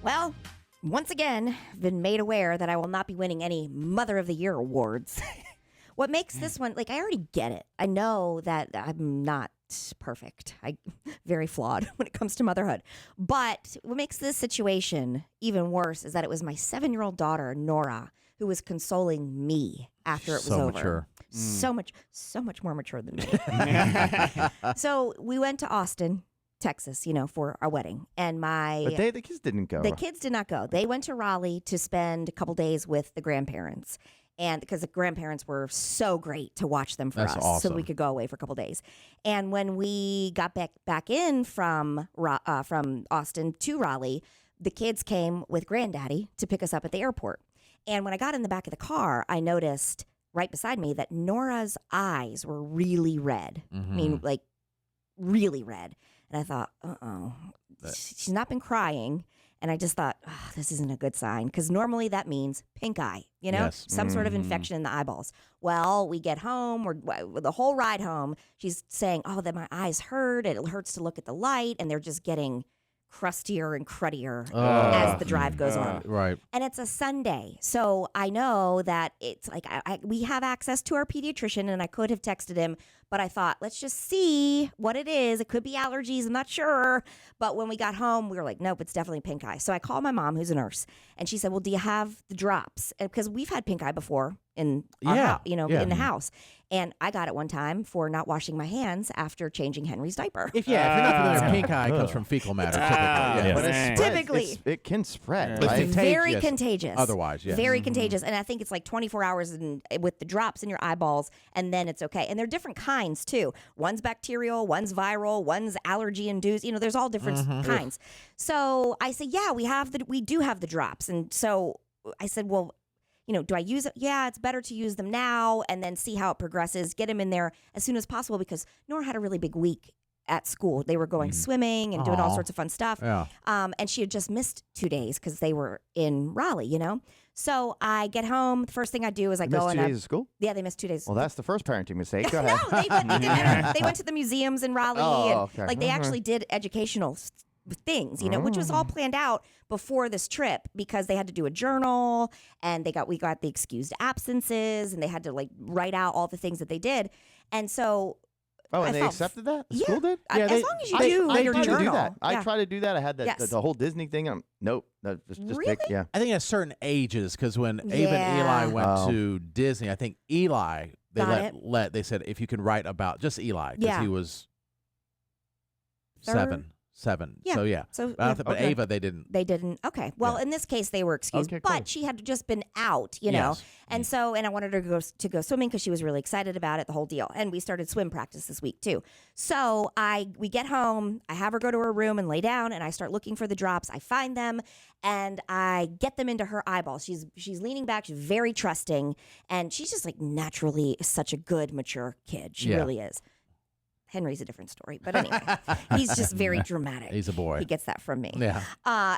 Well, once again, I've been made aware that I will not be winning any Mother of the Year awards. What makes this one, I already get it. I know that I'm not perfect. I'm very flawed when it comes to motherhood. But what makes this situation even worse is that it was my 7-year-old daughter, Nora, who was consoling me after it was over. Mature. So much more mature than me. So we went to Austin, Texas, for our wedding. And But the kids didn't go. The kids did not go. They went to Raleigh to spend a couple days with the grandparents. And because the grandparents were so great to watch them for That's us, awesome. so we could go away for a couple days. And when we got back in from Austin to Raleigh, the kids came with Granddaddy to pick us up at the airport. And when I got in the back of the car, I noticed right beside me that Nora's eyes were really red. Mm-hmm. I mean, really red. And I thought, she's not been crying. And I just thought, this isn't a good sign, because normally that means pink eye, Yes. some sort of infection in the eyeballs. Well, we get home, the whole ride home, she's saying, that my eyes hurt, and it hurts to look at the light, and they're just getting crustier and cruddier as the drive goes on. Right. And it's a Sunday, so I know that it's we have access to our pediatrician, and I could have texted him, but I thought, let's just see what it is. It could be allergies, I'm not sure. But when we got home, we were like, nope, it's definitely pink eye. So I called my mom, who's a nurse, and she said, well, do you have the drops? Because we've had pink eye before in our in the house. And I got it one time for not washing my hands after changing Henry's diaper. If you're not familiar, pink eye comes from fecal matter. Typically, But it Typically. it can spread, But right? it's Very contagious. Otherwise, yes. Very contagious. And I think it's 24 hours with the drops in your eyeballs, and then it's okay. And they're different kinds, too. One's bacterial, one's viral, one's allergy-induced. There's all different kinds. So I said, yeah, we do have the drops. And so I said, well, do I use it? Yeah, it's better to use them now and then see how it progresses. Get them in there as soon as possible, because Nora had a really big week at school. They were going swimming and doing all sorts of fun stuff. Yeah. And she had just missed 2 days because they were in Raleigh, So I get home. The first thing I do is I go missed 2 days of school? Yeah, they missed 2 days. Well, that's the first parenting mistake. Go ahead. No, they went to the museums in Raleigh. Oh, and, okay. they actually did educational things, which was all planned out before this trip, because they had to do a journal, and we got the excused absences, and they had to write out all the things that they did. And so and they accepted that? The school did? As long as you do your try to journal. do that. I Yeah. try to do that. I had the whole Disney thing. Nope. Just Really? yeah. I think at certain ages, because when Ava and Eli went to Disney, I think Eli, they said, if you can write about just Eli, because he was seven. Yeah. So, yeah. So, But Ava, they didn't. They didn't. Okay. Well, in this case, they were excused, Okay, but cool. she had just been out, Yes. And so, and I wanted her to go swimming because she was really excited about it, the whole deal. And we started swim practice this week too. So we get home, I have her go to her room and lay down, and I start looking for the drops. I find them, and I get them into her eyeballs. She's leaning back. She's very trusting, and she's just naturally such a good, mature kid. She really is. Henry's a different story. But anyway, he's just very dramatic. He's a boy. He gets that from me. Yeah.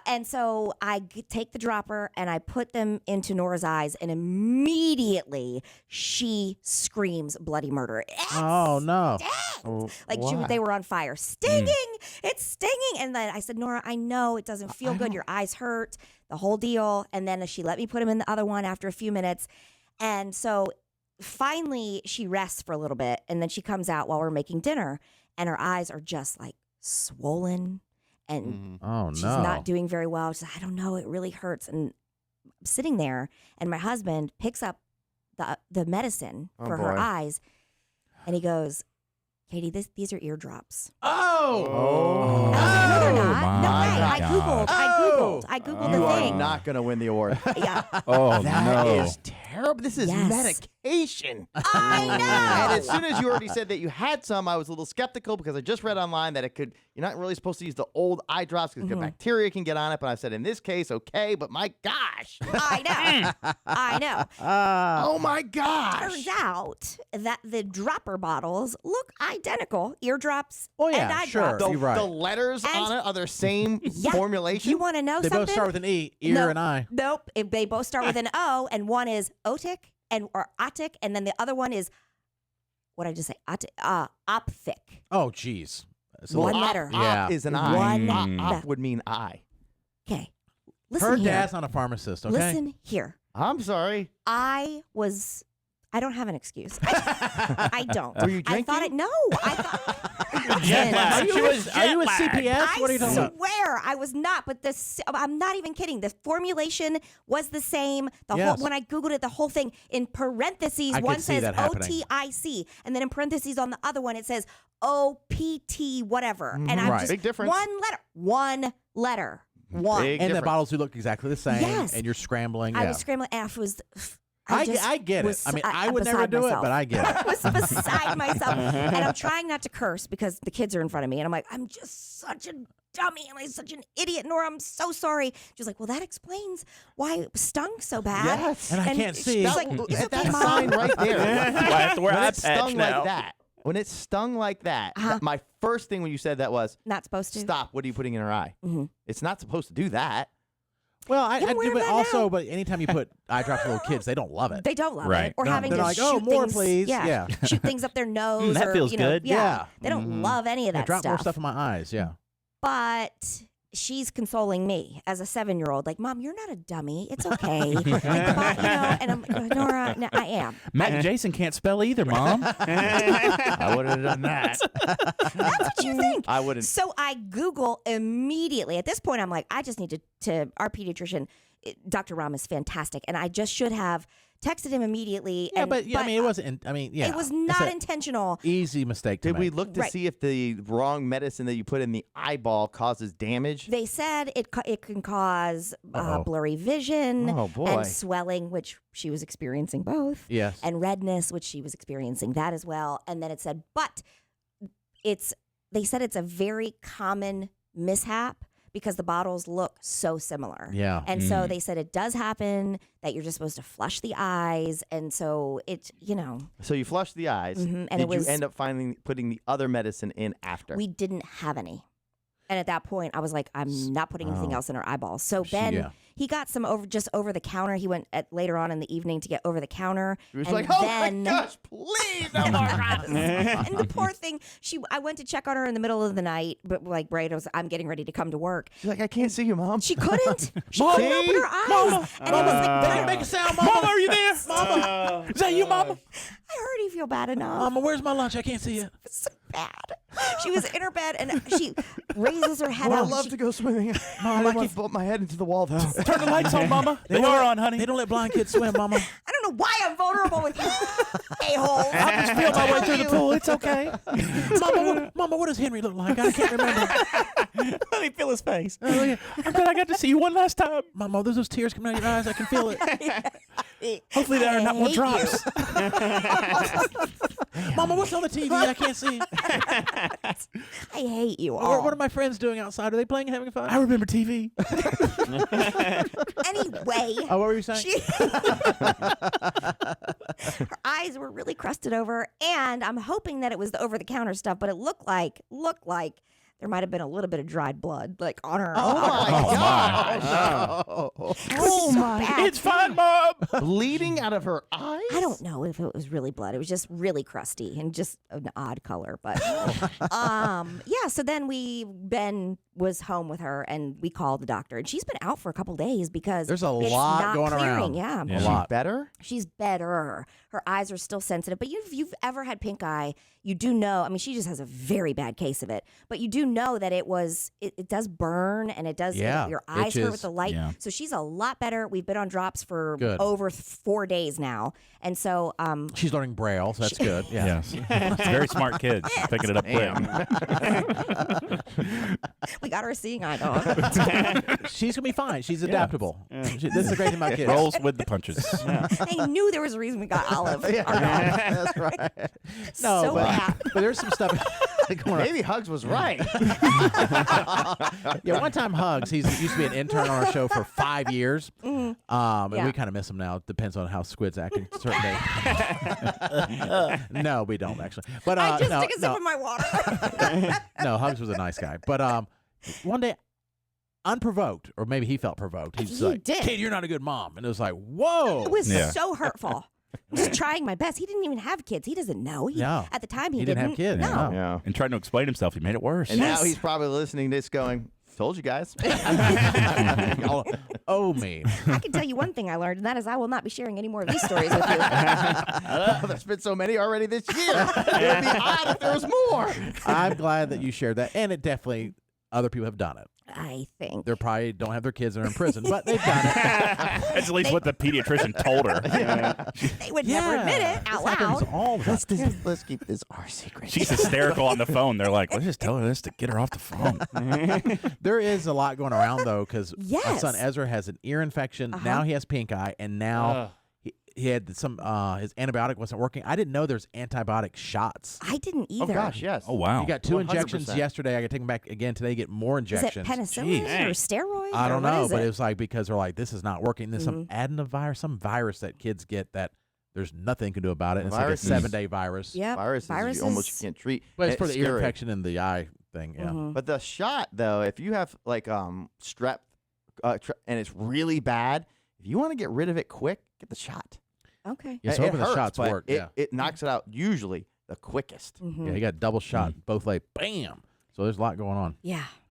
And so I take the dropper and I put them into Nora's eyes, and immediately she screams bloody murder. Oh, no. They were on fire. Stinging! It's stinging! And then I said, Nora, I know it doesn't feel good. Your eyes hurt, the whole deal. And then she let me put them in the other one after a few minutes. And so finally, she rests for a little bit, and then she comes out while we're making dinner, and her eyes are just swollen, and she's not doing very well. She's like, I don't know, it really hurts. And I'm sitting there, and my husband picks up the medicine for her eyes, and he goes, Katie, these are eardrops. Oh! I was like, no, they're not. my No way. God. I Googled You the are thing. not going to win the award. Yeah. Oh, That no. is terrible. This is Yes. medication. I know. And as soon as you already said that you had some, I was a little skeptical, because I just read online that you're not really supposed to use the old eye drops because bacteria can get on it. But I said, in this case, okay, but my gosh. I know. Oh my gosh. Turns out that the dropper bottles look identical, eardrops Oh, yeah, and eye sure. drops. The, You're right. the letters And- on it are the same Yeah. formulation. You want to know They something? both start with an E, ear No. and eye. Nope. They both start with an O, and one is otic or otic, and then the other one is, what did I just say? Optic. Oh, geez. It's a One little- letter. Op Yeah. is an eye. One Op letter. would mean eye. Okay. Listen Her here. dad's not a pharmacist, okay? Listen here. I'm sorry. I don't have an excuse. I don't. Were you I thought drinking? I thought. Jet lag. Listen, She was Are you a jet lagged. CPS? What are you talking I about? swear I was not, but I'm not even kidding. The formulation was the same. Yes. When I Googled it, the whole thing in parentheses, I could one see says that happening. OTIC, and then in parentheses on the other one, it says OPT, whatever. And I'm Right. just Big difference. One letter. One. Big And the difference. bottles do look exactly the same. Yes. And you're scrambling. I yeah. was scrambling. And I just get it. was I mean, so- I would never beside do myself. it, but I get it. I was beside myself. And I'm trying not to curse because the kids are in front of me. And I'm like, I'm just such a dummy. And I'm such an idiot. Nora, I'm so sorry. She's like, well, that explains why it stung so bad. Yes. And I can't see. She's like, it's That okay, Mom. sign right there. I have to wear When eye it patch stung now. like that. When it stung like that, Uh-huh. my first thing when you said that was, Not supposed to. stop. What are you putting in her eye? Mhm. It's not supposed to do that. Well, I Yeah, do, where but am I also, now? but anytime you put eye drops on little kids, they don't love it. They don't love Right. it. Or No. having They're to like, shoot oh, more, things, please. Yeah. Yeah. Shoot things up their nose. That or, feels you know, good. Yeah. They don't love any of Yeah, that drop more stuff. stuff in my eyes. Yeah. But she's consoling me as a 7-year-old. Like, Mom, you're not a dummy. It's okay. Like, Mom, and I'm like, Nora, no, I am. Matt and Jason can't spell either, Mom. I wouldn't have done that. That's what you think. I wouldn't. So I Google immediately. At this point, I'm like, I just need to our pediatrician, Dr. Ram is fantastic. And I just should have texted him immediately. Yeah, and, but I mean, it wasn't. I mean, yeah, It was it's not an intentional. easy mistake to Did we make. look to Right. see if the wrong medicine that you put in the eyeball causes damage? They said it can cause Uh-oh. blurry vision Oh, boy. and swelling, which she was experiencing both. Yes. And redness, which she was experiencing that as well. And then it said, but they said it's a very common mishap because the bottles look so similar. Yeah. And so they said it does happen that you're just supposed to flush the eyes. And so it, So you flushed the eyes. Mhm, and Did it was- you end up putting the other medicine in after? we didn't have any. And at that point, I was like, I'm not putting anything else in her eyeballs. So Ben, yeah. he got some over the counter. He went later on in the evening to get over the counter. He was and like, oh then, my gosh, please, no more drugs. and the poor thing, I went to check on her in the middle of the night, but like I'm getting ready to come to work. She's like, I can't see you, Mom. She couldn't. She Mom. couldn't open her eyes. Mama. And it was like, Can you make a sound, Mama? Mama, are you there? Mama. Is that you, Mama? I already feel bad enough. Mama, where's my lunch? I can't see you. It was so bad. She was in her bed and she raises her head Well, up. I'd love She- to go swimming. Mom, I can't put my head into the wall, though. Turn the lights on, Mama. They are on, honey. They don't let blind kids swim, Mama. I don't know why I'm vulnerable with you a-holes. I'll just feel my way through the pool. It's okay. Mama, what does Henry look like? I can't remember. Let me feel his face. Oh, yeah. I'm glad I got to see you one last time. Mama, there's those tears coming out of your eyes. I can feel it. Hopefully there are not more hate drops. Mama, what's on the TV? I can't see. I hate you What all. are my friends doing outside? Are they playing and having fun? I remember TV. Anyway, Oh, what were you saying? her eyes were really crusted over, and I'm hoping that it was the over-the-counter stuff, but it looked like there might have been a little bit of dried blood, like on her. Oh, my my. gosh. Oh my! It's fine, Mom. Bleeding out of her eyes? I don't know if it was really blood. It was just really crusty and just an odd color. But yeah. So then Ben was home with her, and we called the doctor, and she's been out for a couple days because There's a it's lot not going clearing. around. Yeah. Yeah. A lot. Better? She's better. Her eyes are still sensitive. But if you've ever had pink eye, you do know. I mean, she just has a very bad case of it. But you do know that it does burn and it does. Yeah, Your eyes hurt itches. with the light. Yeah. So she's a lot better. We've been on drops for Good. over 4 days now, and so She's learning Braille, so that's good. Yeah. Yes. Very smart kids. Picking it up quick. we got her a seeing eye dog. She's going to be fine. She's adaptable. This is the great thing about kids. Rolls with the punches. I knew there was a reason we got Olive. Our dog. That's right. No, So but, bad. but there's some stuff going on. Maybe Hugs was right. Yeah, one time Hugs, he used to be an intern on our show for 5 years. And Yeah. we kind of miss him now. Depends on how Squid's acting certain days. No, we don't actually. But I just no, took a sip of my water. no, Hugs was a nice guy. But one day, unprovoked, or maybe he felt provoked. He's He like, did. "Kid, you're not a good mom," and it was like, "Whoa!" It was Yeah. so hurtful. Just trying my best. He didn't even have kids. He doesn't know. No. At the time, he He didn't have kids, No. no. Yeah. And trying to explain himself, he made it worse. And Yes. now he's probably listening to this going, told you guys. Y'all owe me. I can tell you one thing I learned, and that is I will not be sharing any more of these stories with you. There's been so many already this year. It would be odd if there was more. I'm glad that you shared that, and it definitely other people have done it. I think. They probably don't have their kids that are in prison, but they've done it. That's at least what the pediatrician told her. They would never admit it out Happens loud. all the time. Let's keep this our secret. She's hysterical on the phone. They're like, let's just tell her this to get her off the phone. There is a lot going around, though, because my Yes. son Ezra has an ear infection. Now he has pink eye, and now he had some his antibiotic wasn't working. I didn't know there's antibiotic shots. I didn't Oh either. gosh, yes. Oh, wow. He got 2 100%. injections yesterday. I got to take him back again today to get more Is it injections. penicillin Jeez. or steroids? I or don't what know, is but it? it was like because they're like, this is not working. There's some adenovirus, some virus that kids get that there's nothing you can do about it. It's like a Viruses. 7-day virus. Yep. Viruses you almost can't treat. But it's for And the ear scary. infection and the eye thing. Yeah. But the shot, though, if you have like strep and it's really bad, if you want to get rid of it quick, get the shot. Okay. Yeah, so It hoping the hurts, shots but work. It knocks it out usually the quickest. Yeah, he got double shot, both leg, bam. So there's a lot going on. Yeah.